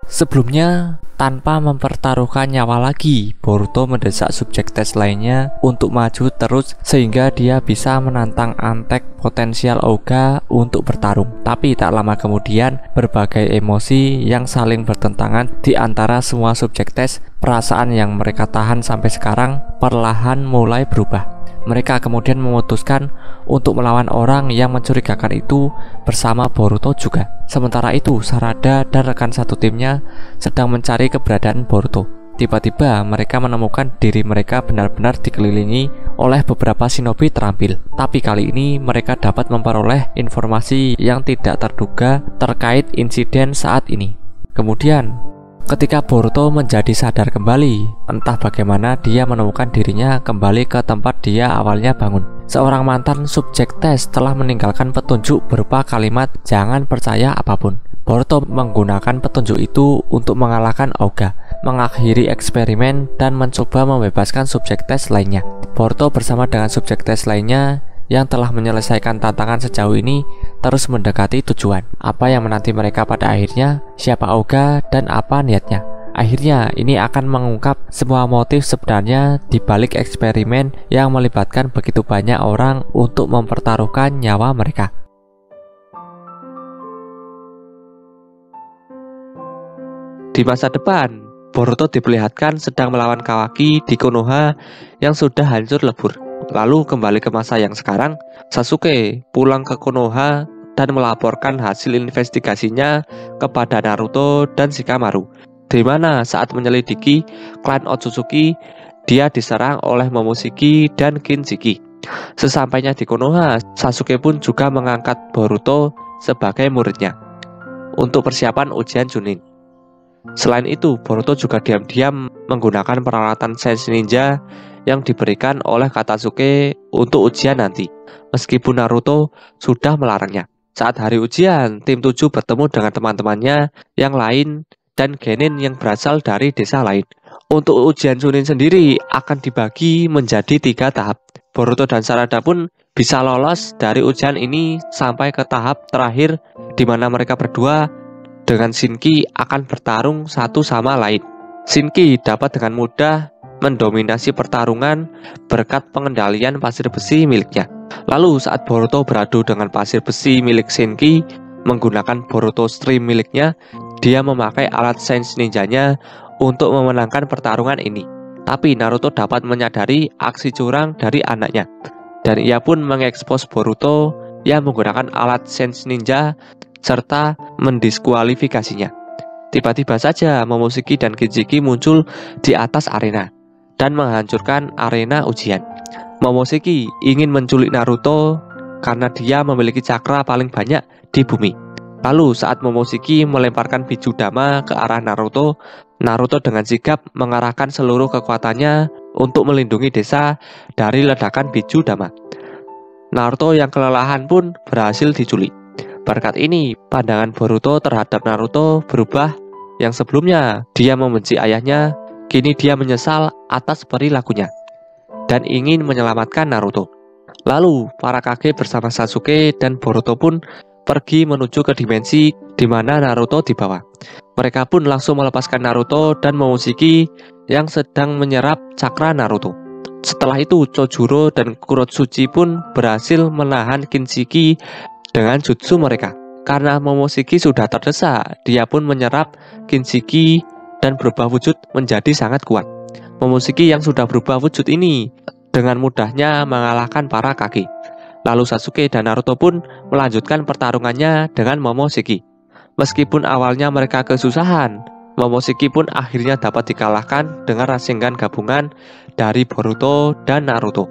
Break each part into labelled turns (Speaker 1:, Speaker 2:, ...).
Speaker 1: Sebelumnya, tanpa mempertaruhkan nyawa lagi, Boruto mendesak subjek tes lainnya untuk maju terus sehingga dia bisa menantang antek potensial Ouga untuk bertarung. Tapi tak lama kemudian, berbagai emosi yang saling bertentangan di antara semua subjek tes, perasaan yang mereka tahan sampai sekarang perlahan mulai berubah. Mereka kemudian memutuskan untuk melawan orang yang mencurigakan itu bersama Boruto juga. Sementara itu, Sarada dan rekan satu timnya sedang mencari keberadaan Boruto. Tiba-tiba mereka menemukan diri mereka benar-benar dikelilingi oleh beberapa shinobi terampil. Tapi kali ini mereka dapat memperoleh informasi yang tidak terduga terkait insiden saat ini. Kemudian, ketika Boruto menjadi sadar kembali, entah bagaimana dia menemukan dirinya kembali ke tempat dia awalnya bangun. Seorang mantan subjek tes telah meninggalkan petunjuk berupa kalimat "jangan percaya apapun". Boruto menggunakan petunjuk itu untuk mengalahkan Ouga, mengakhiri eksperimen, dan mencoba membebaskan subjek tes lainnya. Boruto bersama dengan subjek tes lainnya yang telah menyelesaikan tantangan sejauh ini terus mendekati tujuan. Apa yang menanti mereka pada akhirnya, siapa Ouga, dan apa niatnya. Akhirnya ini akan mengungkap semua motif sebenarnya di balik eksperimen yang melibatkan begitu banyak orang untuk mempertaruhkan nyawa mereka. Di masa depan, Boruto diperlihatkan sedang melawan Kawaki di Konoha yang sudah hancur lebur. Lalu kembali ke masa yang sekarang, Sasuke pulang ke Konoha dan melaporkan hasil investigasinya kepada Naruto dan Shikamaru, di mana saat menyelidiki klan Otsutsuki, dia diserang oleh Momoshiki dan Kinshiki. Sesampainya di Konoha, Sasuke pun juga mengangkat Boruto sebagai muridnya untuk persiapan ujian Chunin. Selain itu, Boruto juga diam-diam menggunakan peralatan Sense Ninja yang diberikan oleh Katsuki untuk ujian nanti, meskipun Naruto sudah melarangnya. Saat hari ujian, tim 7 bertemu dengan teman-temannya yang lain dan genin yang berasal dari desa lain. Untuk ujian Chunin sendiri akan dibagi menjadi 3 tahap. Boruto dan Sarada pun bisa lolos dari ujian ini sampai ke tahap terakhir, di mana mereka berdua dengan Shinki akan bertarung satu sama lain. Shinki dapat dengan mudah mendominasi pertarungan berkat pengendalian pasir besi miliknya. Lalu saat Boruto beradu dengan pasir besi milik Shinki menggunakan Boruto Stream miliknya, dia memakai alat Sense Ninjanya untuk memenangkan pertarungan ini. Tapi Naruto dapat menyadari aksi curang dari anaknya, dan ia pun mengekspos Boruto yang menggunakan alat Sense Ninja serta mendiskualifikasinya. Tiba-tiba saja Momoshiki dan Kinshiki muncul di atas arena dan menghancurkan arena ujian. Momoshiki ingin menculik Naruto karena dia memiliki cakra paling banyak di bumi. Lalu saat Momoshiki melemparkan biju dama ke arah Naruto, Naruto dengan sigap mengarahkan seluruh kekuatannya untuk melindungi desa dari ledakan biju dama. Naruto yang kelelahan pun berhasil diculik. Berkat ini, pandangan Boruto terhadap Naruto berubah. Yang sebelumnya dia membenci ayahnya, kini dia menyesal atas perilakunya dan ingin menyelamatkan Naruto. Lalu, para Kage bersama Sasuke dan Boruto pun pergi menuju ke dimensi di mana Naruto dibawa. Mereka pun langsung melepaskan Naruto dan Momoshiki yang sedang menyerap cakra Naruto. Setelah itu, Chojuro dan Kurotsuchi pun berhasil menahan Kinshiki dengan jutsu mereka. Karena Momoshiki sudah terdesak, dia pun menyerap Kinshiki dan berubah wujud menjadi sangat kuat. Momoshiki yang sudah berubah wujud ini dengan mudahnya mengalahkan para Kage. Lalu Sasuke dan Naruto pun melanjutkan pertarungannya dengan Momoshiki. Meskipun awalnya mereka kesusahan, Momoshiki pun akhirnya dapat dikalahkan dengan Rasengan gabungan dari Boruto dan Naruto.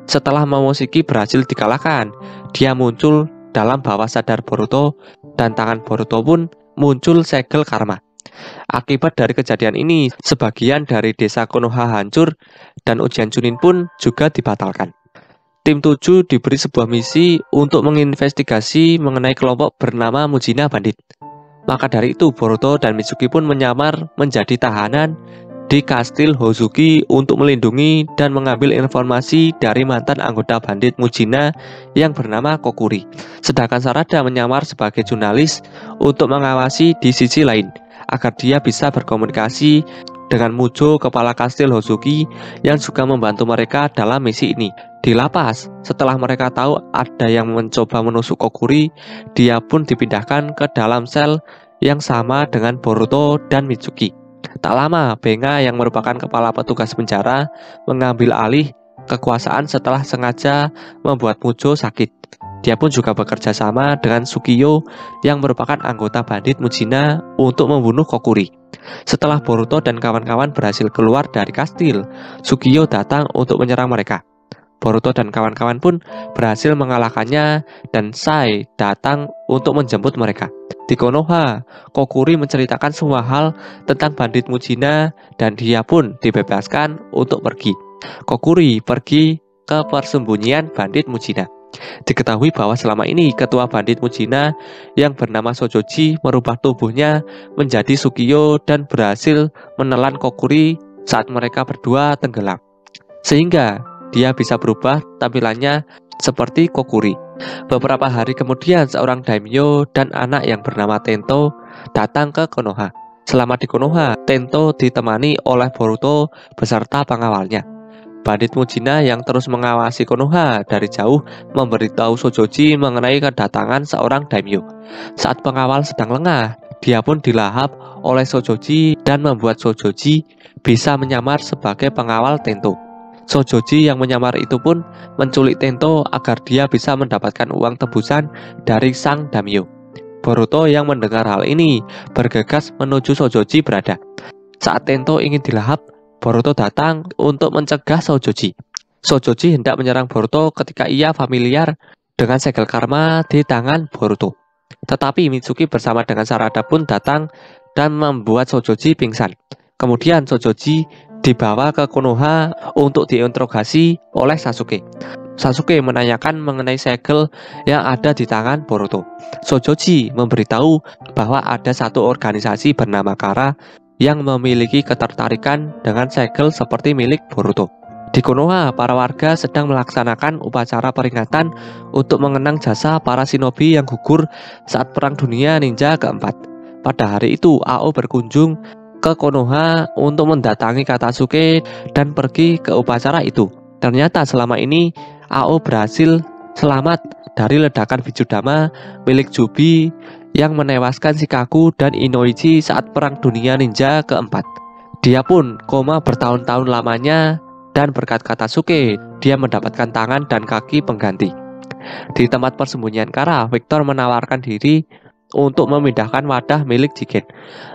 Speaker 1: Setelah Momoshiki berhasil dikalahkan, dia muncul dalam bawah sadar Boruto dan tangan Boruto pun muncul segel karma. Akibat dari kejadian ini, sebagian dari desa Konoha hancur dan ujian Chunin pun juga dibatalkan. Tim 7 diberi sebuah misi untuk menginvestigasi mengenai kelompok bernama Mujina Bandit. Maka dari itu Boruto dan Mitsuki pun menyamar menjadi tahanan di Kastil Hozuki untuk melindungi dan mengambil informasi dari mantan anggota bandit Mujina yang bernama Kokuri. Sedangkan Sarada menyamar sebagai jurnalis untuk mengawasi di sisi lain agar dia bisa berkomunikasi dengan Mujo, kepala Kastil Hozuki, yang juga membantu mereka dalam misi ini. Di lapas, setelah mereka tahu ada yang mencoba menusuk Kokuri, dia pun dipindahkan ke dalam sel yang sama dengan Boruto dan Mitsuki. Tak lama, Benga yang merupakan kepala petugas penjara mengambil alih kekuasaan setelah sengaja membuat Mujo sakit. Dia pun juga bekerja sama dengan Sukiyo yang merupakan anggota bandit Mujina untuk membunuh Kokuri. Setelah Boruto dan kawan-kawan berhasil keluar dari kastil, Sukiyo datang untuk menyerang mereka. Boruto dan kawan-kawan pun berhasil mengalahkannya dan Sai datang untuk menjemput mereka. Di Konoha, Kokuri menceritakan semua hal tentang bandit Mujina dan dia pun dibebaskan untuk pergi. Kokuri pergi ke persembunyian bandit Mujina. Diketahui bahwa selama ini ketua bandit Mujina yang bernama Sojoji merubah tubuhnya menjadi Sukiyo dan berhasil menelan Kokuri saat mereka berdua tenggelam, sehingga dia bisa berubah tampilannya seperti Kokuri. Beberapa hari kemudian seorang daimyo dan anak yang bernama Tento datang ke Konoha. Selama di Konoha, Tento ditemani oleh Boruto beserta pengawalnya. Bandit Mujina yang terus mengawasi Konoha dari jauh memberitahu Sojoji mengenai kedatangan seorang daimyo. Saat pengawal sedang lengah, dia pun dilahap oleh Sojoji dan membuat Sojoji bisa menyamar sebagai pengawal Tento. Sojoji yang menyamar itu pun menculik Tento agar dia bisa mendapatkan uang tebusan dari sang daimyo. Boruto yang mendengar hal ini bergegas menuju Sojoji berada. Saat Tento ingin dilahap, Boruto datang untuk mencegah Sojoji. Sojoji hendak menyerang Boruto ketika ia familiar dengan segel karma di tangan Boruto. Tetapi Mitsuki bersama dengan Sarada pun datang dan membuat Sojoji pingsan. Kemudian Sojoji dibawa ke Konoha untuk diinterogasi oleh Sasuke. Sasuke menanyakan mengenai segel yang ada di tangan Boruto. Sojoji memberitahu bahwa ada satu organisasi bernama Kara yang memiliki ketertarikan dengan segel seperti milik Boruto. Di Konoha, para warga sedang melaksanakan upacara peringatan untuk mengenang jasa para shinobi yang gugur saat Perang Dunia Ninja keempat. Pada hari itu, Ao berkunjung ke Konoha untuk mendatangi Katasuke dan pergi ke upacara itu. Ternyata selama ini Ao berhasil selamat dari ledakan Bijudama milik Jubi yang menewaskan Shikaku dan Inoichi saat Perang Dunia Ninja keempat. Dia pun koma bertahun-tahun lamanya dan berkat Katasuke dia mendapatkan tangan dan kaki pengganti. Di tempat persembunyian Kara, Victor menawarkan diri untuk memindahkan wadah milik Jigen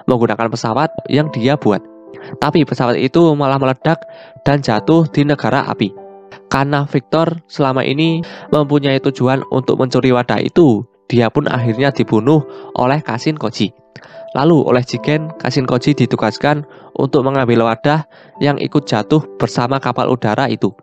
Speaker 1: menggunakan pesawat yang dia buat. Tapi pesawat itu malah meledak dan jatuh di negara api. Karena Victor selama ini mempunyai tujuan untuk mencuri wadah itu, dia pun akhirnya dibunuh oleh Kashin Koji. Lalu oleh Jigen, Kashin Koji ditugaskan untuk mengambil wadah yang ikut jatuh bersama kapal udara itu.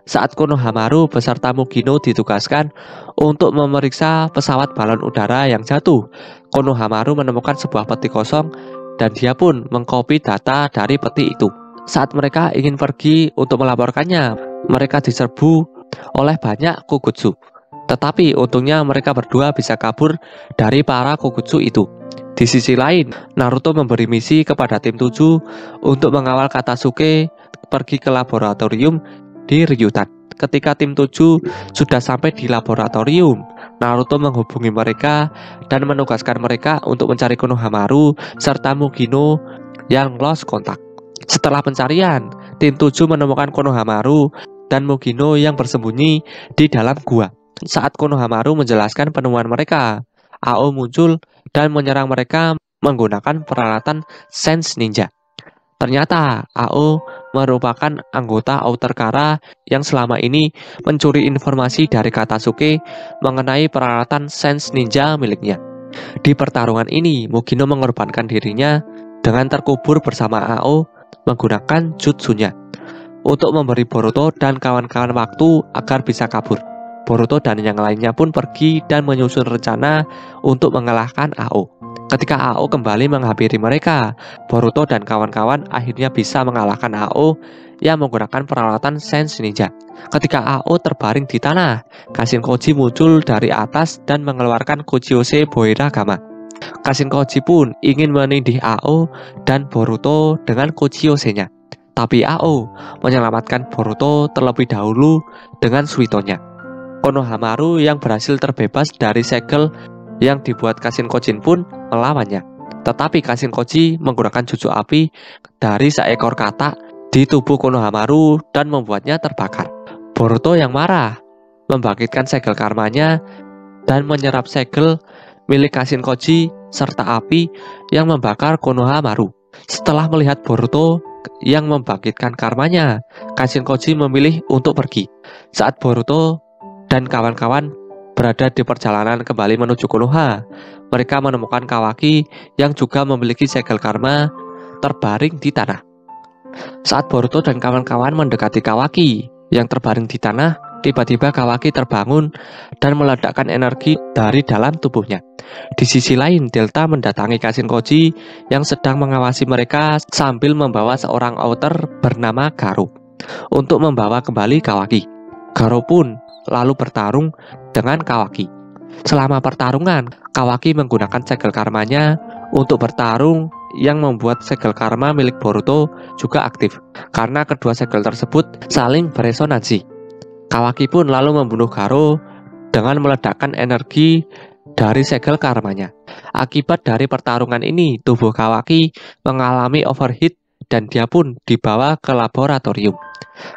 Speaker 1: Saat Konohamaru beserta Mugino ditugaskan untuk memeriksa pesawat balon udara yang jatuh, Konohamaru menemukan sebuah peti kosong dan dia pun mengcopy data dari peti itu. Saat mereka ingin pergi untuk melaporkannya, mereka diserbu oleh banyak Kukutsu. Tetapi untungnya mereka berdua bisa kabur dari para Kukutsu itu. Di sisi lain, Naruto memberi misi kepada tim 7 untuk mengawal Katasuke pergi ke laboratorium di Ryutan. Ketika tim 7 sudah sampai di laboratorium, Naruto menghubungi mereka dan menugaskan mereka untuk mencari Konohamaru serta Mugino yang lost kontak. Setelah pencarian, tim 7 menemukan Konohamaru dan Mugino yang bersembunyi di dalam gua. Saat Konohamaru menjelaskan penemuan mereka, Ao muncul dan menyerang mereka menggunakan peralatan Sense Ninja. Ternyata Ao merupakan anggota Outer Kara yang selama ini mencuri informasi dari Katasuke mengenai peralatan Sense Ninja miliknya. Di pertarungan ini, Mugino mengorbankan dirinya dengan terkubur bersama Ao menggunakan jutsunya untuk memberi Boruto dan kawan-kawan waktu agar bisa kabur. Boruto dan yang lainnya pun pergi dan menyusun rencana untuk mengalahkan Ao. Ketika AO kembali menghampiri mereka, Boruto dan kawan-kawan akhirnya bisa mengalahkan AO yang menggunakan peralatan Sense Ninja. Ketika AO terbaring di tanah, Kashin Koji muncul dari atas dan mengeluarkan Kojiose Boira Gama. Kashin Koji pun ingin menindih AO dan Boruto dengan Kojiose-nya. Tapi AO menyelamatkan Boruto terlebih dahulu dengan Suitonya. Konohamaru yang berhasil terbebas dari segel yang dibuat Kashin Koji pun melawannya. Tetapi Kashin Koji menggunakan jutsu api dari seekor katak di tubuh Konohamaru dan membuatnya terbakar. Boruto yang marah membangkitkan segel karmanya dan menyerap segel milik Kashin Koji serta api yang membakar Konohamaru. Setelah melihat Boruto yang membangkitkan karmanya, Kashin Koji memilih untuk pergi. Saat Boruto dan kawan-kawan berada di perjalanan kembali menuju Konoha, mereka menemukan Kawaki yang juga memiliki segel karma terbaring di tanah. Saat Boruto dan kawan-kawan mendekati Kawaki yang terbaring di tanah, tiba-tiba Kawaki terbangun dan meledakkan energi dari dalam tubuhnya. Di sisi lain, Delta mendatangi Kashin Koji yang sedang mengawasi mereka sambil membawa seorang outer bernama Garo untuk membawa kembali Kawaki. Garo pun lalu bertarung dengan Kawaki. Selama pertarungan, Kawaki menggunakan segel karmanya untuk bertarung yang membuat segel karma milik Boruto juga aktif karena kedua segel tersebut saling beresonansi. Kawaki pun lalu membunuh Garo dengan meledakkan energi dari segel karmanya. Akibat dari pertarungan ini, tubuh Kawaki mengalami overheat dan dia pun dibawa ke laboratorium.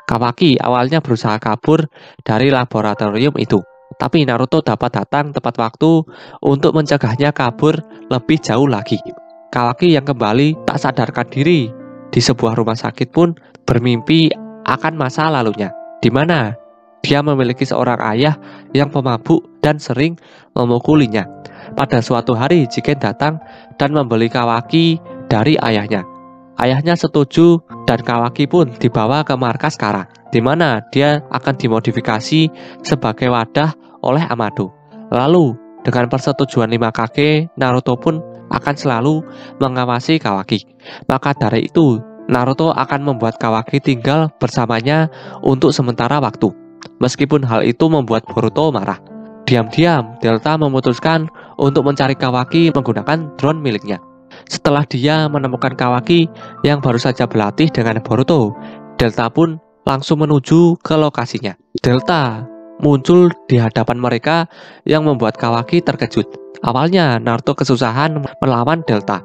Speaker 1: Kawaki awalnya berusaha kabur dari laboratorium itu, tapi Naruto dapat datang tepat waktu untuk mencegahnya kabur lebih jauh lagi. Kawaki yang kembali tak sadarkan diri di sebuah rumah sakit pun bermimpi akan masa lalunya, di mana dia memiliki seorang ayah yang pemabuk dan sering memukulinya. Pada suatu hari, Jigen datang dan membeli Kawaki dari ayahnya. Ayahnya setuju dan Kawaki pun dibawa ke markas Kara, di mana dia akan dimodifikasi sebagai wadah oleh Amado. Lalu, dengan persetujuan 5 Kage, Naruto pun akan selalu mengawasi Kawaki. Maka dari itu, Naruto akan membuat Kawaki tinggal bersamanya untuk sementara waktu. Meskipun hal itu membuat Boruto marah. Diam-diam, Delta memutuskan untuk mencari Kawaki menggunakan drone miliknya. Setelah dia menemukan Kawaki yang baru saja berlatih dengan Boruto, Delta pun langsung menuju ke lokasinya. Delta muncul di hadapan mereka yang membuat Kawaki terkejut. Awalnya Naruto kesusahan melawan Delta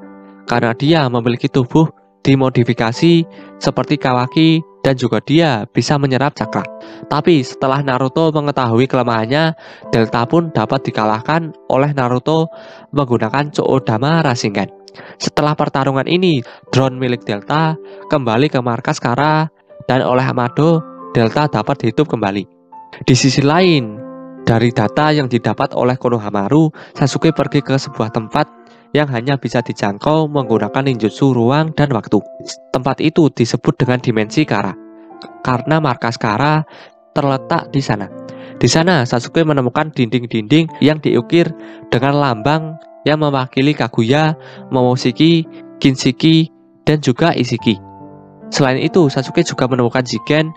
Speaker 1: karena dia memiliki tubuh dimodifikasi seperti Kawaki dan juga dia bisa menyerap cakra. Tapi setelah Naruto mengetahui kelemahannya, Delta pun dapat dikalahkan oleh Naruto menggunakan Choodama Rasengan. Setelah pertarungan ini, drone milik Delta kembali ke markas Kara dan oleh Amado, Delta dapat hidup kembali. Di sisi lain, dari data yang didapat oleh Konohamaru, Sasuke pergi ke sebuah tempat yang hanya bisa dijangkau menggunakan ninjutsu ruang dan waktu. Tempat itu disebut dengan dimensi Kara karena markas Kara terletak di sana. Di sana Sasuke menemukan dinding-dinding yang diukir dengan lambang yang mewakili Kaguya, Momoshiki, Kinshiki, dan juga Ishiki. Selain itu, Sasuke juga menemukan Jigen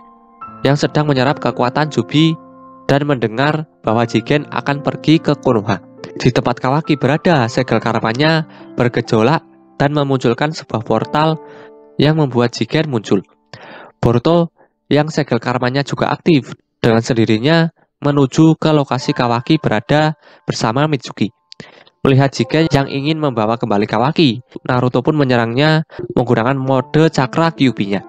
Speaker 1: yang sedang menyerap kekuatan Jubi dan mendengar bahwa Jigen akan pergi ke Konoha. Di tempat Kawaki berada, segel karmanya bergejolak dan memunculkan sebuah portal yang membuat Jigen muncul. Boruto yang segel karmanya juga aktif dengan sendirinya menuju ke lokasi Kawaki berada bersama Mitsuki. Melihat Jigen yang ingin membawa kembali Kawaki, Naruto pun menyerangnya menggunakan mode cakra Kyuubi-nya.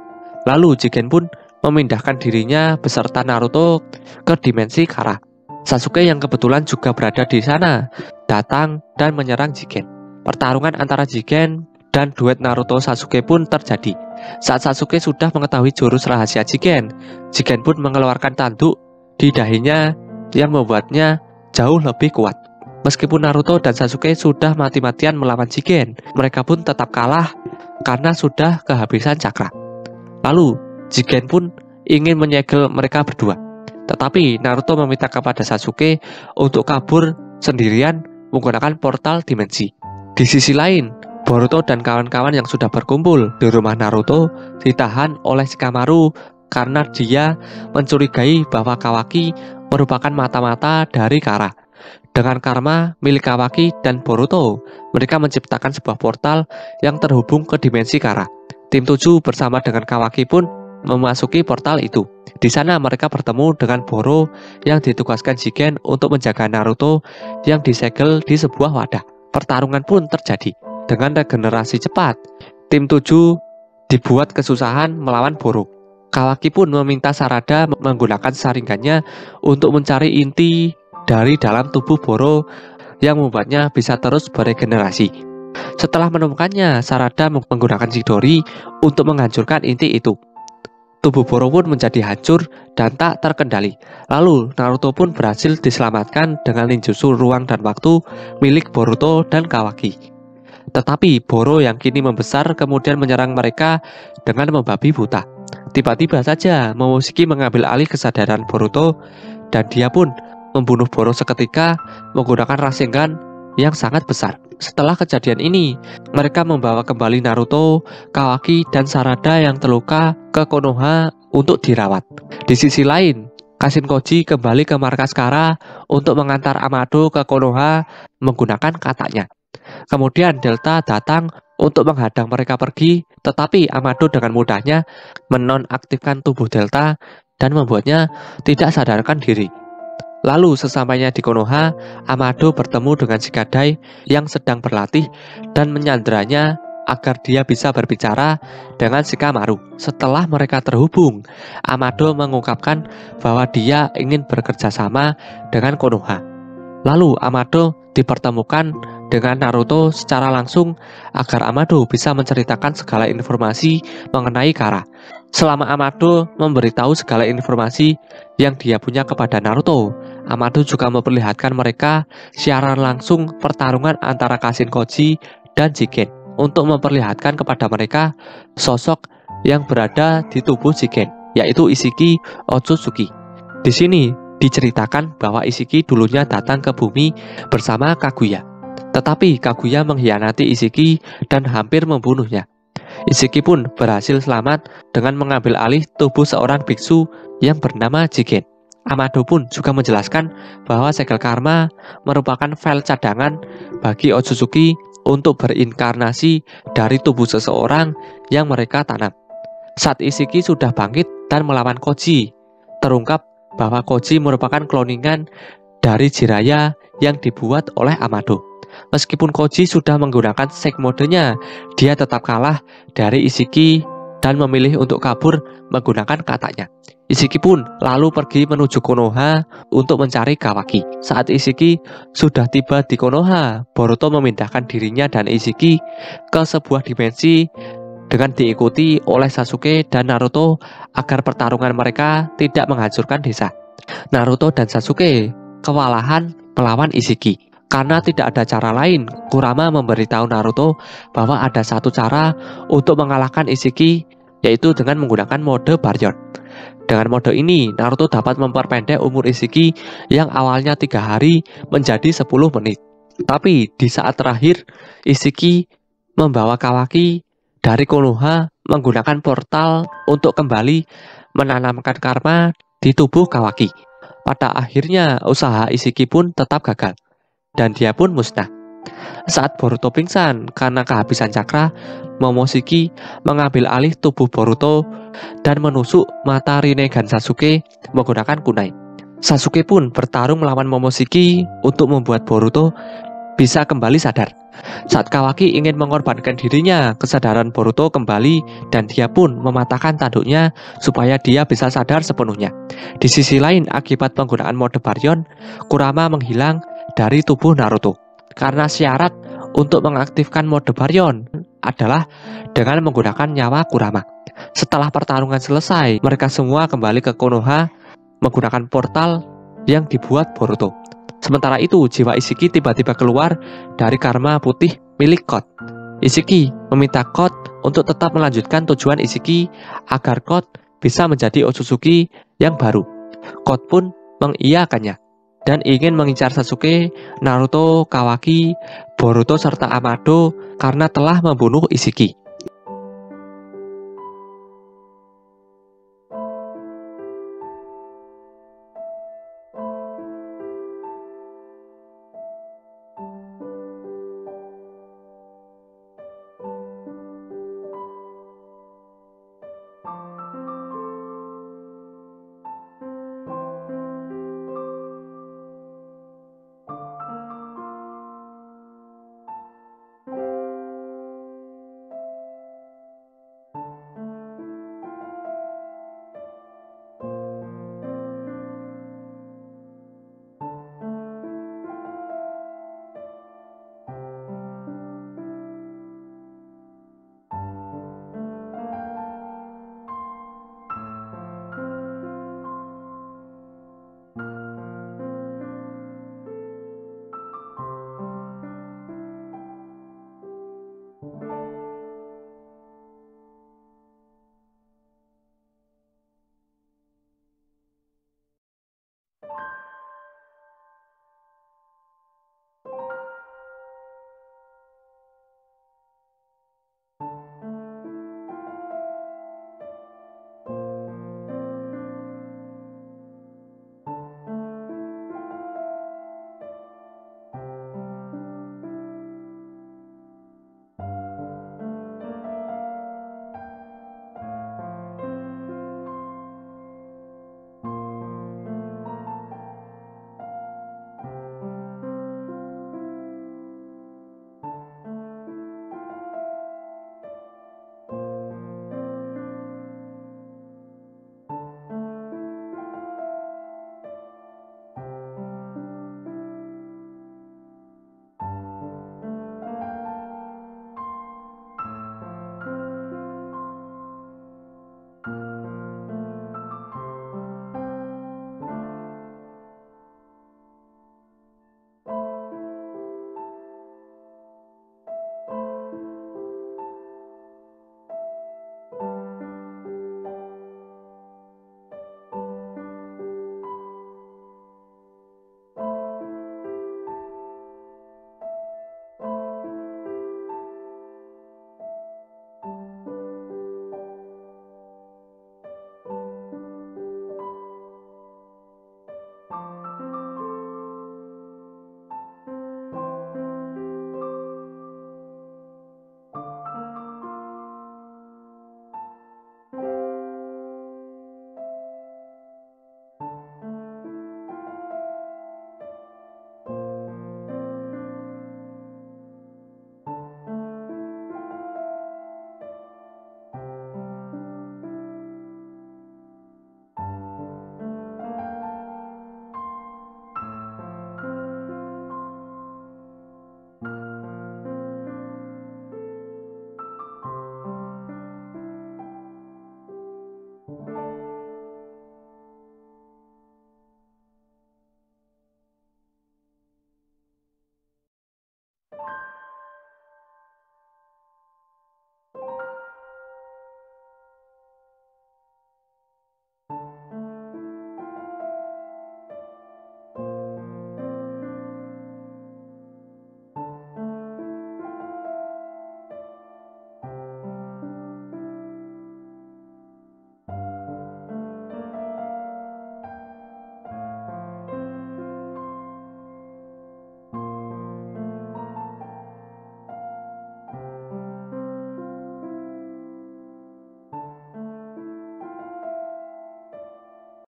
Speaker 1: Lalu Jigen pun memindahkan dirinya beserta Naruto ke dimensi Kara. Sasuke yang kebetulan juga berada di sana datang dan menyerang Jigen. Pertarungan antara Jigen dan duet Naruto Sasuke pun terjadi. Saat Sasuke sudah mengetahui jurus rahasia Jigen, Jigen pun mengeluarkan tanduk di dahinya yang membuatnya jauh lebih kuat. Meskipun Naruto dan Sasuke sudah mati-matian melawan Jigen, mereka pun tetap kalah karena sudah kehabisan cakra. Lalu, Jigen pun ingin menyegel mereka berdua. Tetapi Naruto meminta kepada Sasuke untuk kabur sendirian menggunakan portal dimensi. Di sisi lain, Boruto dan kawan-kawan yang sudah berkumpul di rumah Naruto ditahan oleh Shikamaru karena dia mencurigai bahwa Kawaki merupakan mata-mata dari Kara. Dengan karma milik Kawaki dan Boruto, mereka menciptakan sebuah portal yang terhubung ke dimensi Kara. Tim 7 bersama dengan Kawaki pun memasuki portal itu. Di sana mereka bertemu dengan Boro yang ditugaskan Jigen untuk menjaga Naruto yang disegel di sebuah wadah. Pertarungan pun terjadi. Dengan regenerasi cepat, tim 7 dibuat kesusahan melawan Boro. Kawaki pun meminta Sarada menggunakan saringannya untuk mencari inti dari dalam tubuh Boro yang membuatnya bisa terus beregenerasi. Setelah menemukannya, Sarada menggunakan Chidori untuk menghancurkan inti itu. Tubuh Boro pun menjadi hancur dan tak terkendali. Lalu Naruto pun berhasil diselamatkan dengan ninjutsu ruang dan waktu milik Boruto dan Kawaki. Tetapi Boro yang kini membesar kemudian menyerang mereka dengan membabi buta. Tiba-tiba saja Momoshiki mengambil alih kesadaran Boruto dan dia pun membunuh Boro seketika menggunakan Rasengan yang sangat besar. Setelah kejadian ini, mereka membawa kembali Naruto, Kawaki, dan Sarada yang terluka ke Konoha untuk dirawat. Di sisi lain, Kashin Koji kembali ke markas Kara untuk mengantar Amado ke Konoha menggunakan katanya. Kemudian Delta datang untuk menghadang mereka pergi, tetapi Amado dengan mudahnya menonaktifkan tubuh Delta dan membuatnya tidak sadarkan diri. Lalu sesampainya di Konoha, Amado bertemu dengan Shikadai yang sedang berlatih dan menyandranya agar dia bisa berbicara dengan Shikamaru. Setelah mereka terhubung, Amado mengungkapkan bahwa dia ingin bekerja sama dengan Konoha. Lalu Amado dipertemukan dengan Naruto secara langsung agar Amado bisa menceritakan segala informasi mengenai Kara. Selama Amado memberitahu segala informasi yang dia punya kepada Naruto, Amado juga memperlihatkan mereka siaran langsung pertarungan antara Kashin Koji dan Jigen untuk memperlihatkan kepada mereka sosok yang berada di tubuh Jigen, yaitu Ishiki Otsutsuki. Di sini diceritakan bahwa Ishiki dulunya datang ke bumi bersama Kaguya. Tetapi Kaguya mengkhianati Ishiki dan hampir membunuhnya. Ishiki pun berhasil selamat dengan mengambil alih tubuh seorang biksu yang bernama Jigen. Amado pun juga menjelaskan bahwa segel karma merupakan file cadangan bagi Otsutsuki untuk berinkarnasi dari tubuh seseorang yang mereka tanam. Saat Ishiki sudah bangkit dan melawan Koji, terungkap bahwa Koji merupakan kloningan dari Jiraiya yang dibuat oleh Amado. Meskipun Koji sudah menggunakan Sek modenya, dia tetap kalah dari Ishiki dan memilih untuk kabur menggunakan katanya. Ishiki pun lalu pergi menuju Konoha untuk mencari Kawaki. Saat Ishiki sudah tiba di Konoha, Boruto memindahkan dirinya dan Ishiki ke sebuah dimensi dengan diikuti oleh Sasuke dan Naruto agar pertarungan mereka tidak menghancurkan desa. Naruto dan Sasuke kewalahan melawan Ishiki. Karena tidak ada cara lain, Kurama memberitahu Naruto bahwa ada satu cara untuk mengalahkan Ishiki, yaitu dengan menggunakan mode Baryon. Dengan mode ini, Naruto dapat memperpendek umur Ishiki yang awalnya 3 hari menjadi 10 menit. Tapi di saat terakhir, Ishiki membawa Kawaki dari Konoha menggunakan portal untuk kembali menanamkan karma di tubuh Kawaki. Pada akhirnya, usaha Ishiki pun tetap gagal, dan dia pun musnah. Saat Boruto pingsan karena kehabisan cakra, Momoshiki mengambil alih tubuh Boruto dan menusuk mata Rinnegan Sasuke menggunakan kunai. Sasuke pun bertarung melawan Momoshiki untuk membuat Boruto bisa kembali sadar. Saat Kawaki ingin mengorbankan dirinya, kesadaran Boruto kembali dan dia pun mematahkan tanduknya supaya dia bisa sadar sepenuhnya. Di sisi lain, akibat penggunaan mode Baryon, Kurama menghilang dari tubuh Naruto. Karena syarat untuk mengaktifkan mode Baryon adalah dengan menggunakan nyawa Kurama. Setelah pertarungan selesai, mereka semua kembali ke Konoha menggunakan portal yang dibuat Boruto. Sementara itu, jiwa Ishiki tiba-tiba keluar dari karma putih milik Kot. Ishiki meminta Kot untuk tetap melanjutkan tujuan Ishiki agar Kot bisa menjadi Otsutsuki yang baru. Kot pun mengiyakannya. dan ingin mengincar Sasuke, Naruto, Kawaki, Boruto, serta Amado karena telah membunuh Ishiki.